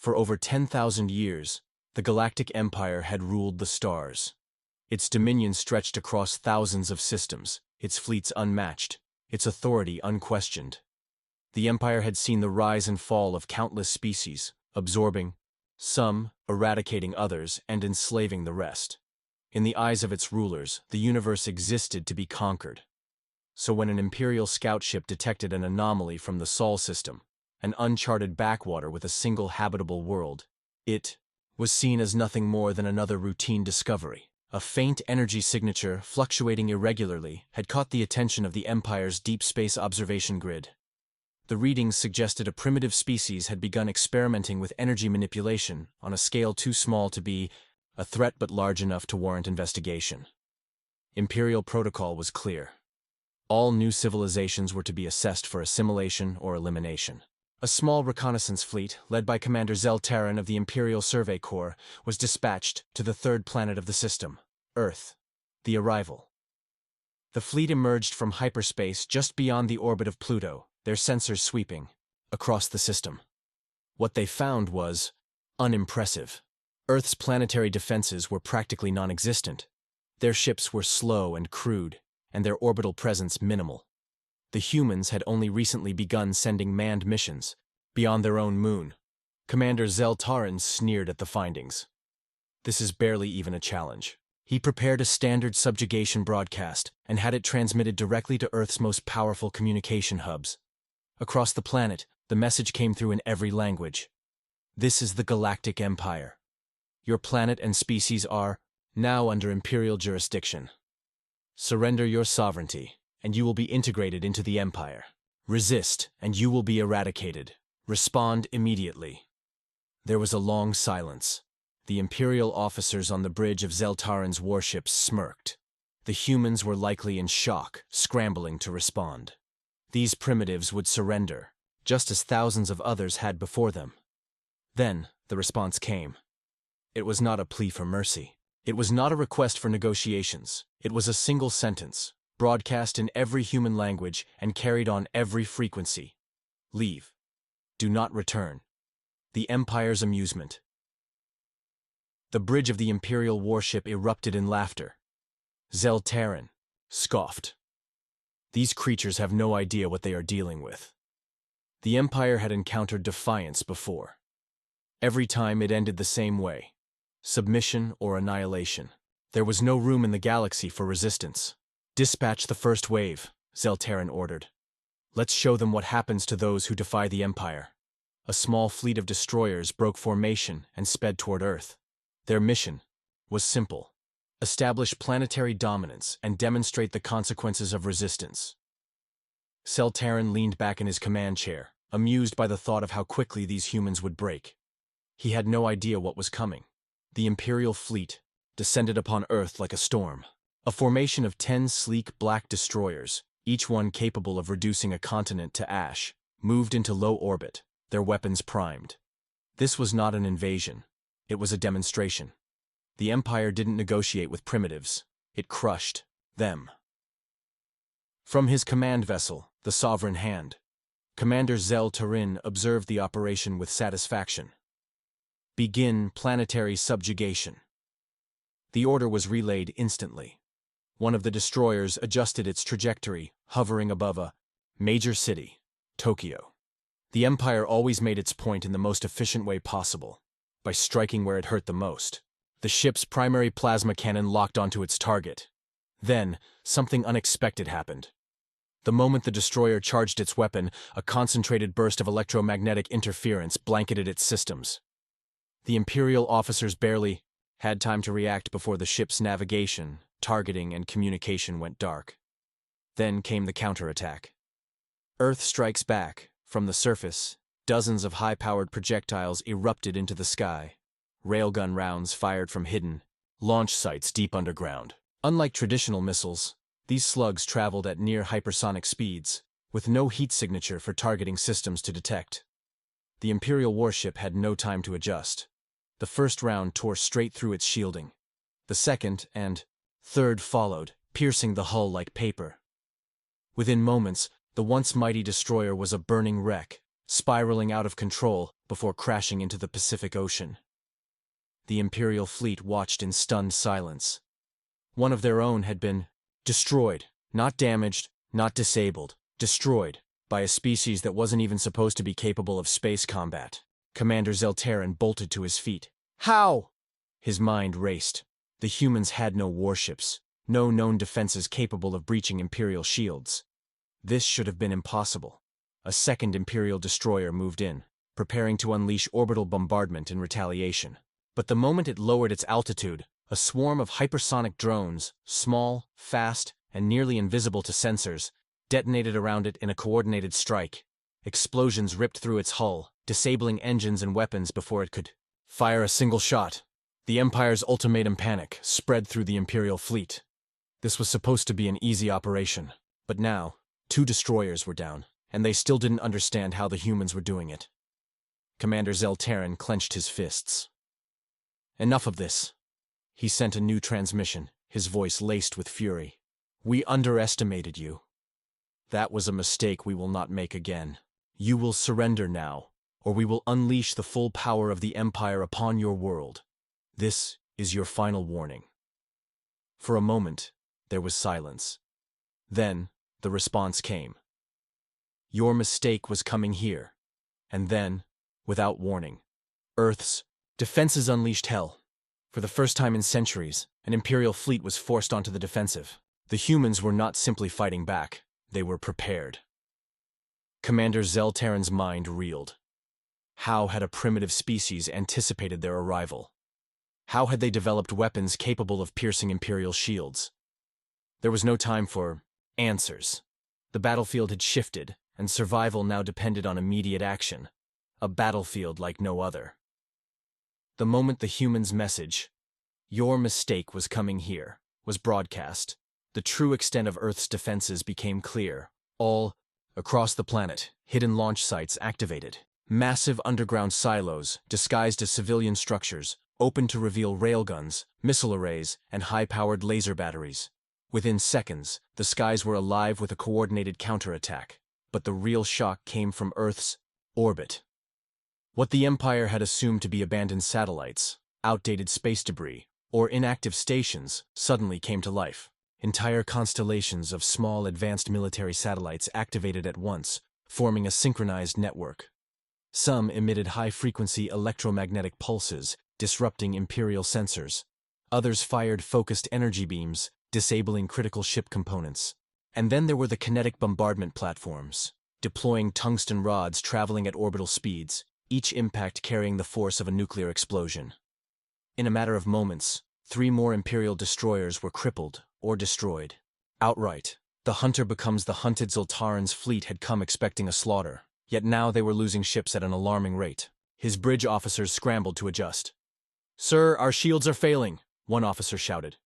For over 10,000 years, the Galactic Empire had ruled the stars. Its dominion stretched across thousands of systems, its fleets unmatched, its authority unquestioned. The Empire had seen the rise and fall of countless species, absorbing some, eradicating others, and enslaving the rest. In the eyes of its rulers, the universe existed to be conquered. So when an Imperial scout ship detected an anomaly from the Sol system, an uncharted backwater with a single habitable world, it was seen as nothing more than another routine discovery. A faint energy signature, fluctuating irregularly, had caught the attention of the Empire's deep space observation grid. The readings suggested a primitive species had begun experimenting with energy manipulation on a scale too small to be a threat but large enough to warrant investigation. Imperial protocol was clear. All new civilizations were to be assessed for assimilation or elimination. A small reconnaissance fleet, led by Commander Zell Terran of the Imperial Survey Corps, was dispatched to the third planet of the system, Earth. The arrival. The fleet emerged from hyperspace just beyond the orbit of Pluto, their sensors sweeping across the system. What they found was unimpressive. Earth's planetary defenses were practically non-existent. Their ships were slow and crude, and their orbital presence minimal. The humans had only recently begun sending manned missions beyond their own moon. Commander Zell Terran sneered at the findings. This is barely even a challenge. He prepared a standard subjugation broadcast and had it transmitted directly to Earth's most powerful communication hubs. Across the planet, the message came through in every language. This is the Galactic Empire. Your planet and species are now under Imperial jurisdiction. Surrender your sovereignty, and you will be integrated into the Empire. Resist, and you will be eradicated. Respond immediately. There was a long silence. The Imperial officers on the bridge of Zell Terran's warships smirked. The humans were likely in shock, scrambling to respond. These primitives would surrender, just as thousands of others had before them. Then, the response came. It was not a plea for mercy. It was not a request for negotiations. It was a single sentence, broadcast in every human language and carried on every frequency. Leave. Do not return. The Empire's amusement. The bridge of the Imperial warship erupted in laughter. Zell Terran scoffed. These creatures have no idea what they are dealing with. The Empire had encountered defiance before. Every time it ended the same way. Submission or annihilation. There was no room in the galaxy for resistance. Dispatch the first wave, Zell Terran ordered. Let's show them what happens to those who defy the Empire. A small fleet of destroyers broke formation and sped toward Earth. Their mission was simple. Establish planetary dominance and demonstrate the consequences of resistance. Zell Terran leaned back in his command chair, amused by the thought of how quickly these humans would break. He had no idea what was coming. The Imperial fleet descended upon Earth like a storm. A formation of 10 sleek black destroyers, each one capable of reducing a continent to ash, moved into low orbit, their weapons primed. This was not an invasion. It was a demonstration. The Empire didn't negotiate with primitives. It crushed them. From his command vessel, the Sovereign Hand, Commander Zell Terran observed the operation with satisfaction. Begin planetary subjugation. The order was relayed instantly. One of the destroyers adjusted its trajectory, hovering above a major city, Tokyo. The Empire always made its point in the most efficient way possible, by striking where it hurt the most. The ship's primary plasma cannon locked onto its target. Then, something unexpected happened. The moment the destroyer charged its weapon, a concentrated burst of electromagnetic interference blanketed its systems. The Imperial officers barely had time to react before the ship's navigation, targeting, and communication went dark. Then came the counterattack. Earth strikes back. From the surface, dozens of high-powered projectiles erupted into the sky. Railgun rounds fired from hidden launch sites deep underground. Unlike traditional missiles, these slugs traveled at near hypersonic speeds, with no heat signature for targeting systems to detect. The Imperial warship had no time to adjust. The first round tore straight through its shielding. The second and third followed, piercing the hull like paper. Within moments, the once mighty destroyer was a burning wreck, spiraling out of control before crashing into the Pacific Ocean. The Imperial fleet watched in stunned silence. One of their own had been destroyed, not damaged, not disabled, destroyed, by a species that wasn't even supposed to be capable of space combat. Commander Zeltaran bolted to his feet. How? His mind raced. The humans had no warships, no known defenses capable of breaching Imperial shields. This should have been impossible. A second Imperial destroyer moved in, preparing to unleash orbital bombardment in retaliation. But the moment it lowered its altitude, a swarm of hypersonic drones, small, fast, and nearly invisible to sensors, detonated around it in a coordinated strike. Explosions ripped through its hull, disabling engines and weapons before it could fire a single shot. The Empire's ultimatum panic spread through the Imperial fleet. This was supposed to be an easy operation, but now, 2 destroyers were down, and they still didn't understand how the humans were doing it. Commander Zeltaran clenched his fists. Enough of this. He sent a new transmission, his voice laced with fury. We underestimated you. That was a mistake we will not make again. You will surrender now, or we will unleash the full power of the Empire upon your world. This is your final warning. For a moment, there was silence. Then, the response came. Your mistake was coming here. And then, without warning, Earth's defenses unleashed hell. For the first time in centuries, an Imperial fleet was forced onto the defensive. The humans were not simply fighting back, they were prepared. Commander Zeltaran's mind reeled. How had a primitive species anticipated their arrival? How had they developed weapons capable of piercing Imperial shields? There was no time for answers. The battlefield had shifted, and survival now depended on immediate action. A battlefield like no other. The moment the humans' message, "Your mistake was coming here," was broadcast, the true extent of Earth's defenses became clear. All across the planet, hidden launch sites activated. Massive underground silos, disguised as civilian structures, opened to reveal railguns, missile arrays, and high-powered laser batteries. Within seconds, the skies were alive with a coordinated counterattack. But the real shock came from Earth's orbit. What the Empire had assumed to be abandoned satellites, outdated space debris, or inactive stations suddenly came to life. Entire constellations of small advanced military satellites activated at once, forming a synchronized network. Some emitted high-frequency electromagnetic pulses, disrupting Imperial sensors. Others fired focused energy beams, disabling critical ship components. And then there were the kinetic bombardment platforms, deploying tungsten rods traveling at orbital speeds, each impact carrying the force of a nuclear explosion. In a matter of moments, 3 more Imperial destroyers were crippled or destroyed. Outright, the hunter becomes the hunted. Zeltaran's fleet had come expecting a slaughter, yet now they were losing ships at an alarming rate. His bridge officers scrambled to adjust. "Sir, our shields are failing," one officer shouted.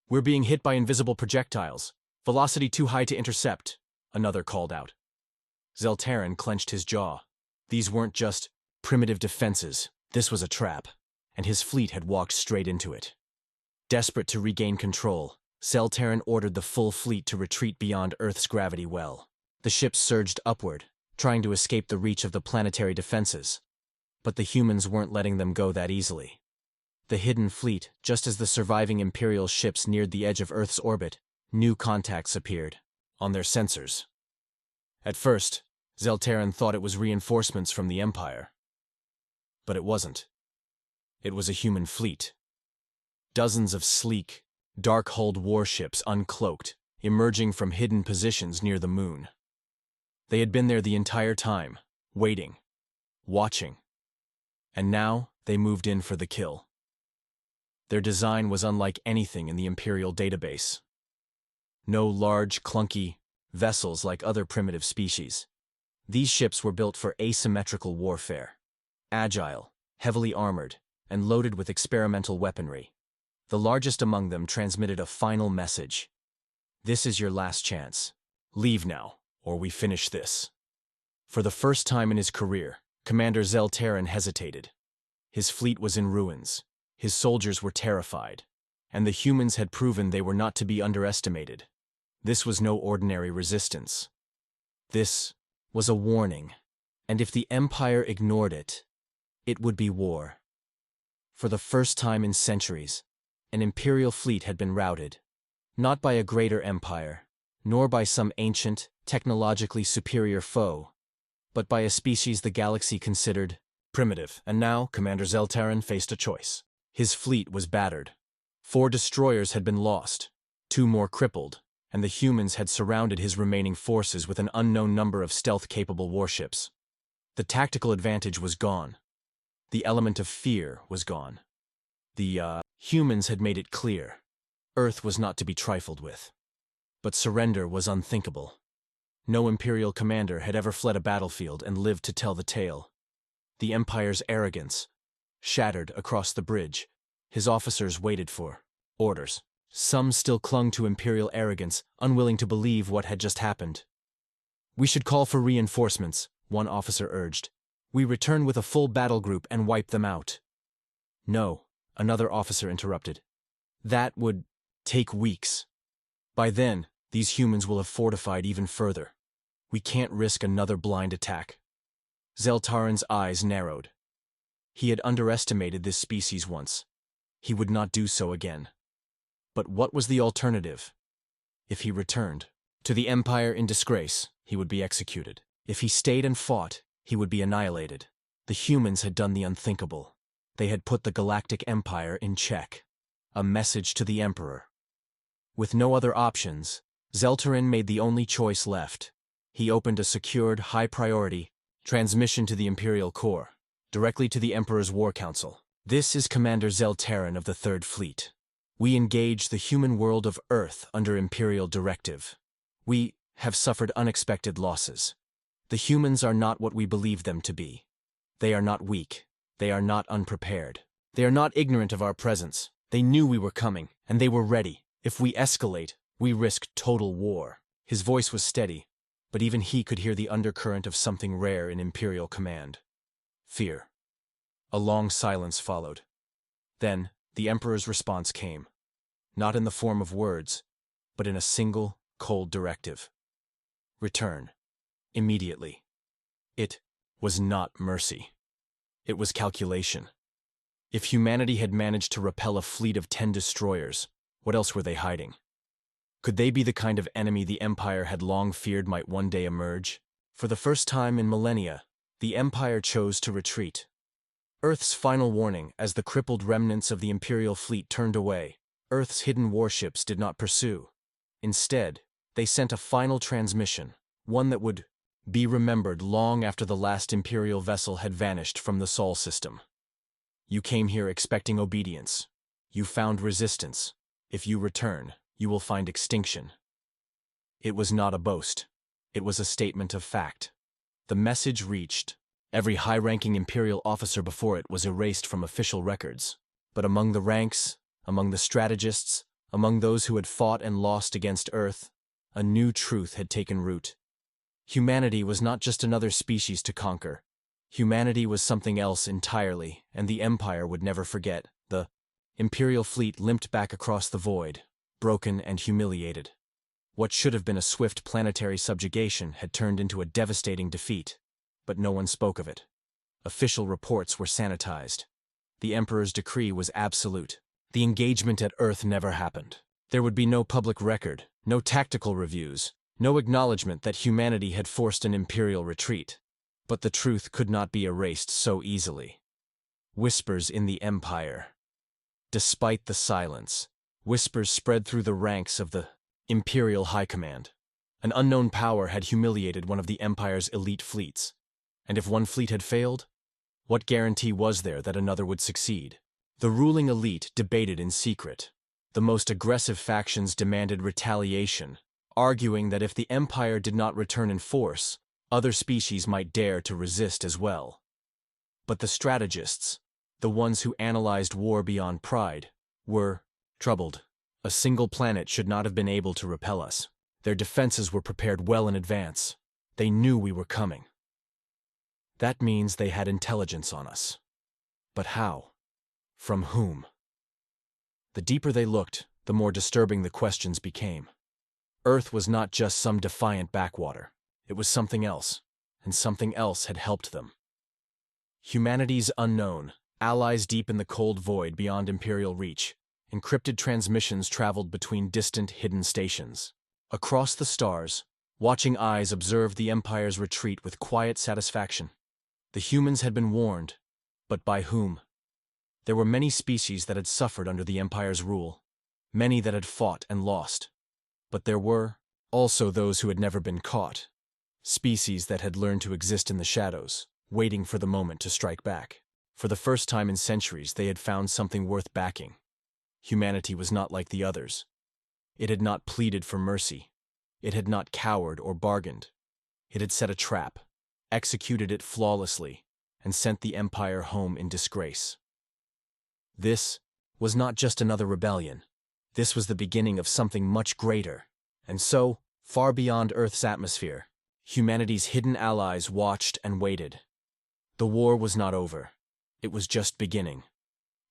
"We're being hit by invisible projectiles. Velocity too high to intercept," another called out. Zeltaran clenched his jaw. These weren't just primitive defenses, this was a trap, and his fleet had walked straight into it. Desperate to regain control, Zeltaran ordered the full fleet to retreat beyond Earth's gravity well. The ships surged upward, trying to escape the reach of the planetary defenses. But the humans weren't letting them go that easily. The hidden fleet, just as the surviving Imperial ships neared the edge of Earth's orbit, new contacts appeared, on their sensors. At first, Zeltaran thought it was reinforcements from the Empire. But it wasn't. It was a human fleet. Dozens of sleek, dark-hulled warships uncloaked, emerging from hidden positions near the moon. They had been there the entire time, waiting, watching. And now they moved in for the kill. Their design was unlike anything in the Imperial database. No large, clunky vessels like other primitive species. These ships were built for asymmetrical warfare. Agile, heavily armored, and loaded with experimental weaponry. The largest among them transmitted a final message. "This is your last chance. Leave now, or we finish this." For the first time in his career, Commander Zeltaran hesitated. His fleet was in ruins. His soldiers were terrified. And the humans had proven they were not to be underestimated. This was no ordinary resistance. This was a warning. And if the Empire ignored it, It would be war. For the first time in centuries, an imperial fleet had been routed, not by a greater empire, nor by some ancient, technologically superior foe, but by a species the galaxy considered primitive. And now, Commander Zeltaran faced a choice. His fleet was battered. 4 destroyers had been lost, 2 more crippled, and the humans had surrounded his remaining forces with an unknown number of stealth-capable warships. The tactical advantage was gone. The element of fear was gone. The humans had made it clear. Earth was not to be trifled with. But surrender was unthinkable. No Imperial commander had ever fled a battlefield and lived to tell the tale. The Empire's arrogance shattered across the bridge. His officers waited for orders. Some still clung to Imperial arrogance, unwilling to believe what had just happened. "We should call for reinforcements," one officer urged. "We return with a full battle group and wipe them out." "No," another officer interrupted. "That would take weeks. By then, these humans will have fortified even further. We can't risk another blind attack." Zeltaran's eyes narrowed. He had underestimated this species once. He would not do so again. But what was the alternative? If he returned to the Empire in disgrace, he would be executed. If he stayed and fought, he would be annihilated. The humans had done the unthinkable. They had put the Galactic Empire in check. A message to the Emperor. With no other options, Zeltaran made the only choice left. He opened a secured, high-priority transmission to the Imperial Core, directly to the Emperor's War Council. "This is Commander Zeltaran of the Third Fleet. We engage the human world of Earth under Imperial directive. We have suffered unexpected losses. The humans are not what we believe them to be. They are not weak. They are not unprepared. They are not ignorant of our presence. They knew we were coming, and they were ready. If we escalate, we risk total war." His voice was steady, but even he could hear the undercurrent of something rare in Imperial command. Fear. A long silence followed. Then, the Emperor's response came. Not in the form of words, but in a single, cold directive. "Return. Immediately." It was not mercy. It was calculation. If humanity had managed to repel a fleet of 10 destroyers, what else were they hiding? Could they be the kind of enemy the Empire had long feared might one day emerge? For the first time in millennia, the Empire chose to retreat. Earth's final warning as the crippled remnants of the Imperial fleet turned away. Earth's hidden warships did not pursue. Instead, they sent a final transmission, one that would be remembered long after the last Imperial vessel had vanished from the Sol system. "You came here expecting obedience. You found resistance. If you return, you will find extinction." It was not a boast. It was a statement of fact. The message reached. Every high-ranking Imperial officer before it was erased from official records. But among the ranks, among the strategists, among those who had fought and lost against Earth, a new truth had taken root. Humanity was not just another species to conquer. Humanity was something else entirely, and the Empire would never forget. The Imperial fleet limped back across the void, broken and humiliated. What should have been a swift planetary subjugation had turned into a devastating defeat, but no one spoke of it. Official reports were sanitized. The Emperor's decree was absolute. The engagement at Earth never happened. There would be no public record, no tactical reviews, no acknowledgement that humanity had forced an Imperial retreat. But the truth could not be erased so easily. Whispers in the Empire. Despite the silence, whispers spread through the ranks of the Imperial High Command. An unknown power had humiliated one of the Empire's elite fleets. And if one fleet had failed, what guarantee was there that another would succeed? The ruling elite debated in secret. The most aggressive factions demanded retaliation, arguing that if the Empire did not return in force, other species might dare to resist as well. But the strategists, the ones who analyzed war beyond pride, were troubled. A single planet should not have been able to repel us. Their defenses were prepared well in advance. They knew we were coming. That means they had intelligence on us. But how? From whom? The deeper they looked, the more disturbing the questions became. Earth was not just some defiant backwater. It was something else, and something else had helped them. Humanity's unknown, allies deep in the cold void beyond Imperial reach, encrypted transmissions traveled between distant, hidden stations. Across the stars, watching eyes observed the Empire's retreat with quiet satisfaction. The humans had been warned, but by whom? There were many species that had suffered under the Empire's rule, many that had fought and lost. But there were also those who had never been caught, species that had learned to exist in the shadows, waiting for the moment to strike back. For the first time in centuries, they had found something worth backing. Humanity was not like the others. It had not pleaded for mercy. It had not cowered or bargained. It had set a trap, executed it flawlessly, and sent the Empire home in disgrace. This was not just another rebellion. This was the beginning of something much greater. And so, far beyond Earth's atmosphere, humanity's hidden allies watched and waited. The war was not over. It was just beginning.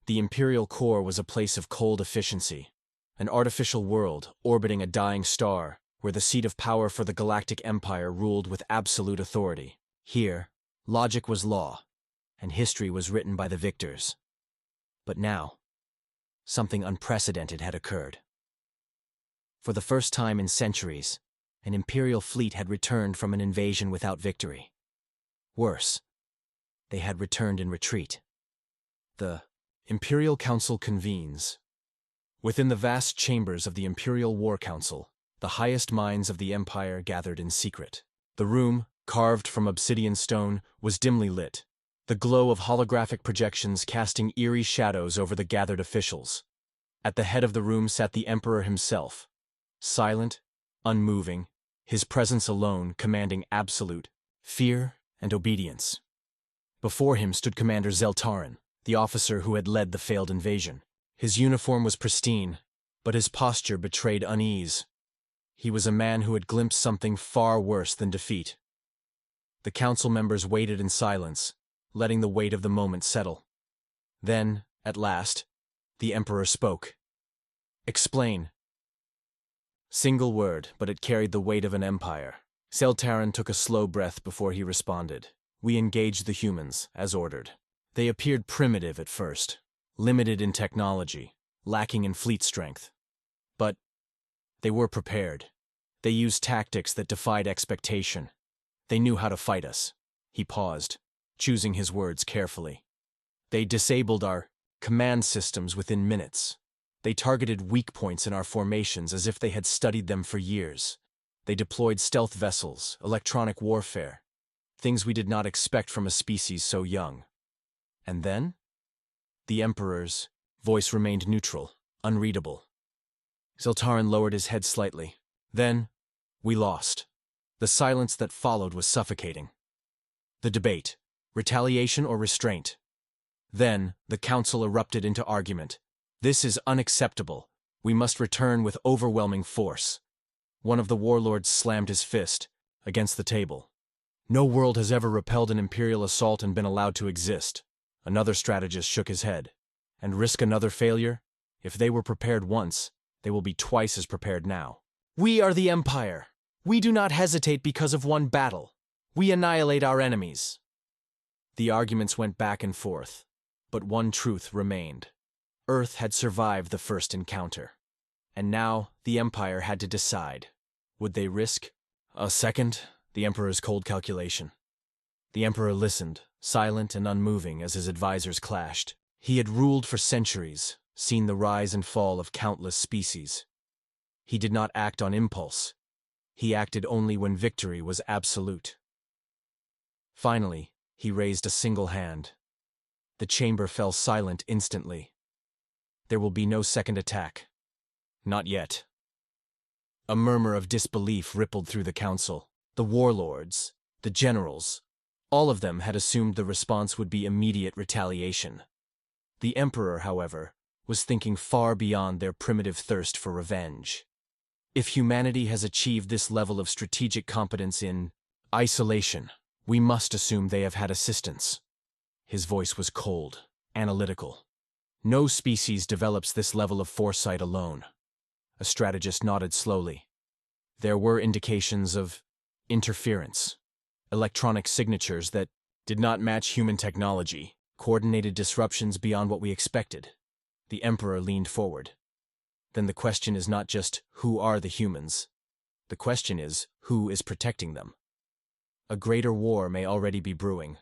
The Imperial core was a place of cold efficiency, an artificial world orbiting a dying star where the seat of power for the Galactic Empire ruled with absolute authority. Here, logic was law, and history was written by the victors. But now, something unprecedented had occurred. For the first time in centuries, an Imperial fleet had returned from an invasion without victory. Worse, they had returned in retreat. The Imperial Council convenes. Within the vast chambers of the Imperial War Council, the highest minds of the Empire gathered in secret. The room, carved from obsidian stone, was dimly lit, the glow of holographic projections casting eerie shadows over the gathered officials. At the head of the room sat the Emperor himself, silent, unmoving, his presence alone commanding absolute fear and obedience. Before him stood Commander Zeltarin, the officer who had led the failed invasion. His uniform was pristine, but his posture betrayed unease. He was a man who had glimpsed something far worse than defeat. The council members waited in silence, letting the weight of the moment settle. Then, at last, the Emperor spoke. "Explain." Single word, but it carried the weight of an empire. Zeltarin took a slow breath before he responded. "We engaged the humans, as ordered. They appeared primitive at first, limited in technology, lacking in fleet strength. But they were prepared. They used tactics that defied expectation. They knew how to fight us." He paused, choosing his words carefully. "They disabled our command systems within minutes. They targeted weak points in our formations as if they had studied them for years. They deployed stealth vessels, electronic warfare, things we did not expect from a species so young. And then?" The Emperor's voice remained neutral, unreadable. Zeltarin lowered his head slightly. "Then, we lost." The silence that followed was suffocating. The debate, retaliation or restraint. Then, the council erupted into argument. "This is unacceptable. We must return with overwhelming force." One of the warlords slammed his fist against the table. "No world has ever repelled an Imperial assault and been allowed to exist." Another strategist shook his head. "And risk another failure? If they were prepared once, they will be twice as prepared now." "We are the Empire. We do not hesitate because of one battle. We annihilate our enemies." The arguments went back and forth, but one truth remained. Earth had survived the first encounter. And now the Empire had to decide. Would they risk a second? The Emperor's cold calculation. The Emperor listened, silent and unmoving as his advisors clashed. He had ruled for centuries, seen the rise and fall of countless species. He did not act on impulse. He acted only when victory was absolute. Finally, he raised a single hand. The chamber fell silent instantly. "There will be no second attack." "Not yet." A murmur of disbelief rippled through the council. The warlords, the generals, all of them had assumed the response would be immediate retaliation. The Emperor, however, was thinking far beyond their primitive thirst for revenge. If humanity has achieved this level of strategic competence in isolation, we must assume they have had assistance. His voice was cold, analytical. No species develops this level of foresight alone. A strategist nodded slowly. There were indications of interference, electronic signatures that did not match human technology, coordinated disruptions beyond what we expected. The Emperor leaned forward. Then the question is not just, who are the humans? The question is, who is protecting them? A greater war may already be brewing.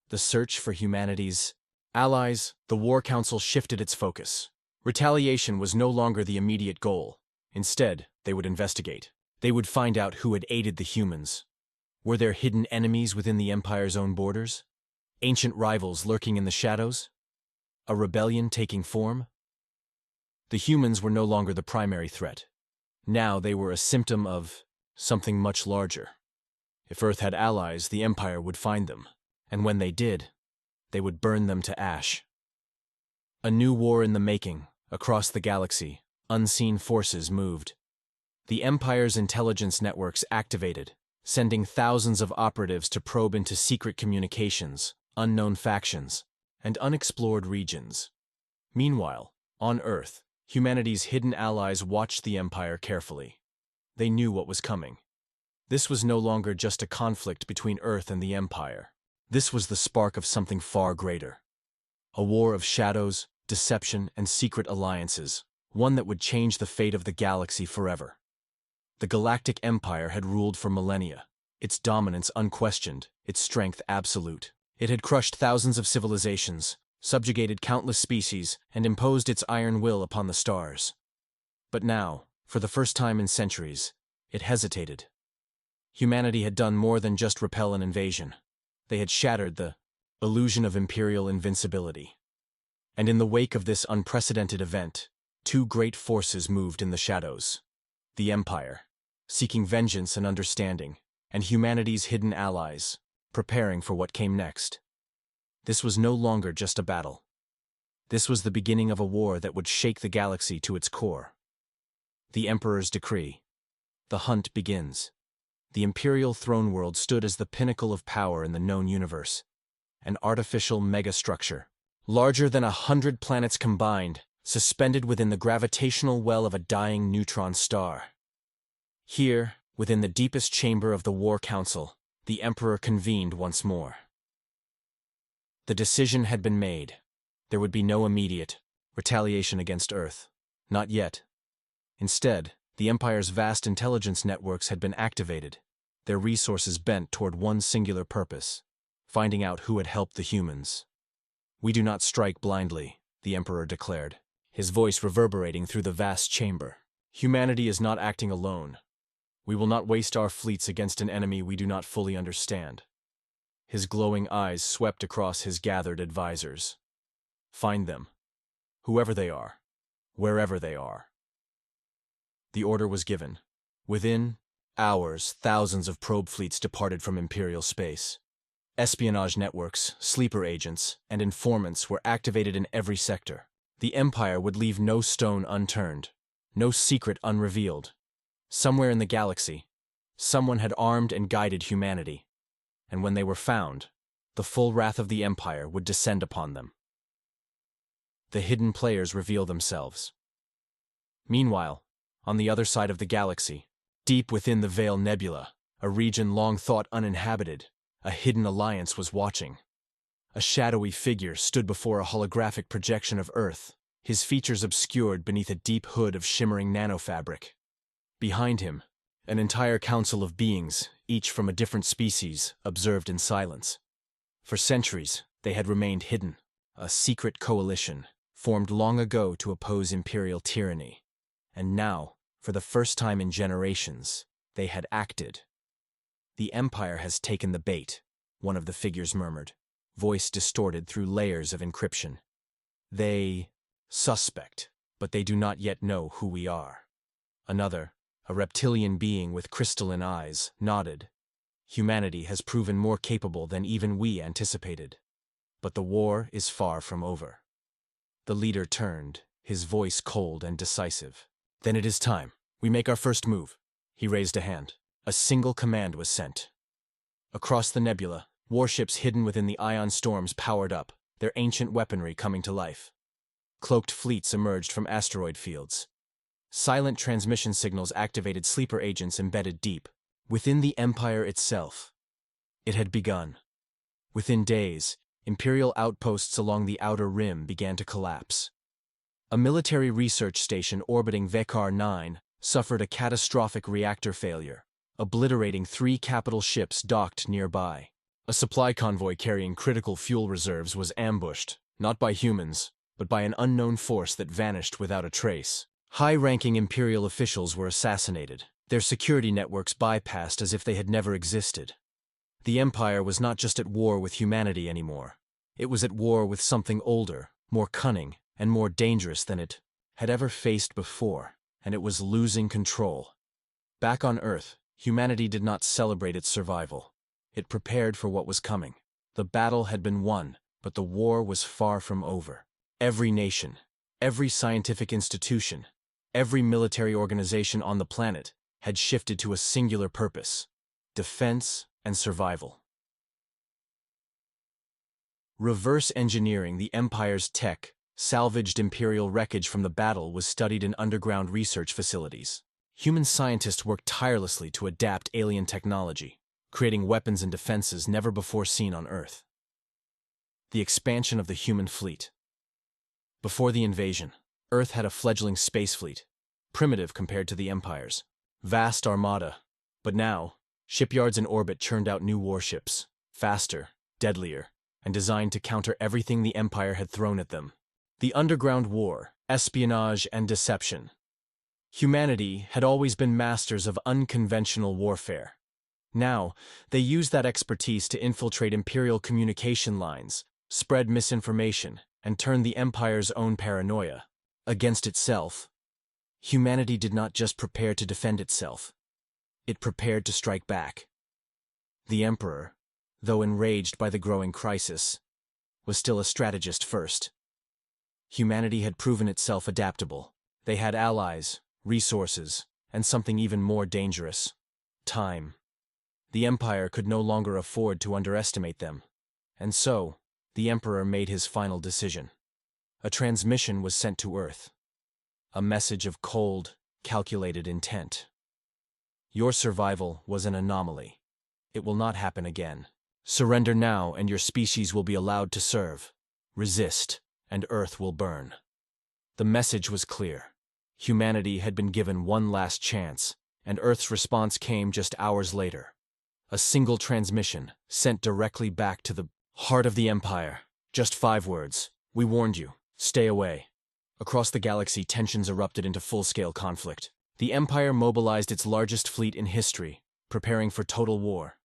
The search for humanity's allies, the War Council shifted its focus. Retaliation was no longer the immediate goal. Instead, they would investigate. They would find out who had aided the humans. Were there hidden enemies within the Empire's own borders? Ancient rivals lurking in the shadows? A rebellion taking form? The humans were no longer the primary threat. Now they were a symptom of something much larger. If Earth had allies, the Empire would find them, and when they did, they would burn them to ash. A new war in the making. Across the galaxy, unseen forces moved. The Empire's intelligence networks activated, sending thousands of operatives to probe into secret communications, unknown factions, and unexplored regions. Meanwhile, on Earth, humanity's hidden allies watched the Empire carefully. They knew what was coming. This was no longer just a conflict between Earth and the Empire. This was the spark of something far greater. A war of shadows, deception, and secret alliances, one that would change the fate of the galaxy forever. The Galactic Empire had ruled for millennia, its dominance unquestioned, its strength absolute. It had crushed thousands of civilizations, subjugated countless species, and imposed its iron will upon the stars. But now, for the first time in centuries, it hesitated. Humanity had done more than just repel an invasion. They had shattered the illusion of imperial invincibility. And in the wake of this unprecedented event, two great forces moved in the shadows. The Empire, seeking vengeance and understanding, and humanity's hidden allies, preparing for what came next. This was no longer just a battle. This was the beginning of a war that would shake the galaxy to its core. The Emperor's decree. The hunt begins. The Imperial throne world stood as the pinnacle of power in the known universe. An artificial megastructure, larger than 100 planets combined, suspended within the gravitational well of a dying neutron star. Here, within the deepest chamber of the War Council, the Emperor convened once more. The decision had been made. There would be no immediate retaliation against Earth. Not yet. Instead, the Empire's vast intelligence networks had been activated, their resources bent toward one singular purpose: finding out who had helped the humans. "We do not strike blindly," the Emperor declared, his voice reverberating through the vast chamber. "Humanity is not acting alone. We will not waste our fleets against an enemy we do not fully understand." His glowing eyes swept across his gathered advisors. "Find them. Whoever they are. Wherever they are." The order was given. Within hours, thousands of probe fleets departed from Imperial space. Espionage networks, sleeper agents, and informants were activated in every sector. The Empire would leave no stone unturned, no secret unrevealed. Somewhere in the galaxy, someone had armed and guided humanity. And when they were found, the full wrath of the Empire would descend upon them. The hidden players reveal themselves. Meanwhile, on the other side of the galaxy, deep within the Veil Nebula, a region long thought uninhabited, a hidden alliance was watching. A shadowy figure stood before a holographic projection of Earth, his features obscured beneath a deep hood of shimmering nanofabric. Behind him, an entire council of beings, each from a different species, observed in silence. For centuries, they had remained hidden, a secret coalition, formed long ago to oppose imperial tyranny. And now, for the first time in generations, they had acted. "The Empire has taken the bait," one of the figures murmured, voice distorted through layers of encryption. "They suspect, but they do not yet know who we are." Another, a reptilian being with crystalline eyes, nodded. "Humanity has proven more capable than even we anticipated. But the war is far from over." The leader turned, his voice cold and decisive. "Then it is time. We make our first move." He raised a hand. A single command was sent. Across the nebula, warships hidden within the ion storms powered up, their ancient weaponry coming to life. Cloaked fleets emerged from asteroid fields. Silent transmission signals activated sleeper agents embedded deep within the Empire itself. It had begun. Within days, Imperial outposts along the outer rim began to collapse. A military research station orbiting Vekar 9 suffered a catastrophic reactor failure, obliterating 3 capital ships docked nearby. A supply convoy carrying critical fuel reserves was ambushed, not by humans, but by an unknown force that vanished without a trace. High-ranking Imperial officials were assassinated, their security networks bypassed as if they had never existed. The Empire was not just at war with humanity anymore. It was at war with something older, more cunning, and more dangerous than it had ever faced before, and it was losing control. Back on Earth, humanity did not celebrate its survival. It prepared for what was coming. The battle had been won, but the war was far from over. Every nation, every scientific institution, every military organization on the planet had shifted to a singular purpose: defense and survival. Reverse engineering the Empire's tech, salvaged Imperial wreckage from the battle, was studied in underground research facilities. Human scientists worked tirelessly to adapt alien technology, creating weapons and defenses never before seen on Earth. The expansion of the human fleet. Before the invasion, Earth had a fledgling space fleet, primitive compared to the Empire's vast armada. But now, shipyards in orbit churned out new warships, faster, deadlier, and designed to counter everything the Empire had thrown at them. The underground war, espionage, and deception. Humanity had always been masters of unconventional warfare. Now, they used that expertise to infiltrate Imperial communication lines, spread misinformation, and turn the Empire's own paranoia against itself. Humanity did not just prepare to defend itself. It prepared to strike back. The Emperor, though enraged by the growing crisis, was still a strategist first. Humanity had proven itself adaptable. They had allies, resources, and something even more dangerous: time. The Empire could no longer afford to underestimate them. And so, the Emperor made his final decision. A transmission was sent to Earth. A message of cold, calculated intent. Your survival was an anomaly. It will not happen again. Surrender now and your species will be allowed to serve. Resist, and Earth will burn. The message was clear. Humanity had been given one last chance, and Earth's response came just hours later. A single transmission, sent directly back to the heart of the Empire. Just 5 words: "We warned you. Stay away." Across the galaxy, tensions erupted into full-scale conflict. The Empire mobilized its largest fleet in history, preparing for total war.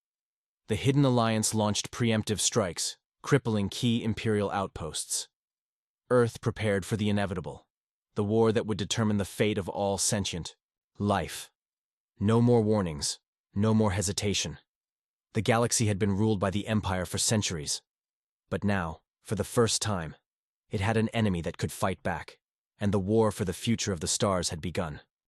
The Hidden Alliance launched preemptive strikes, crippling key Imperial outposts. Earth prepared for the inevitable, the war that would determine the fate of all sentient life. No more warnings, no more hesitation. The galaxy had been ruled by the Empire for centuries. But now, for the first time, it had an enemy that could fight back, and the war for the future of the stars had begun.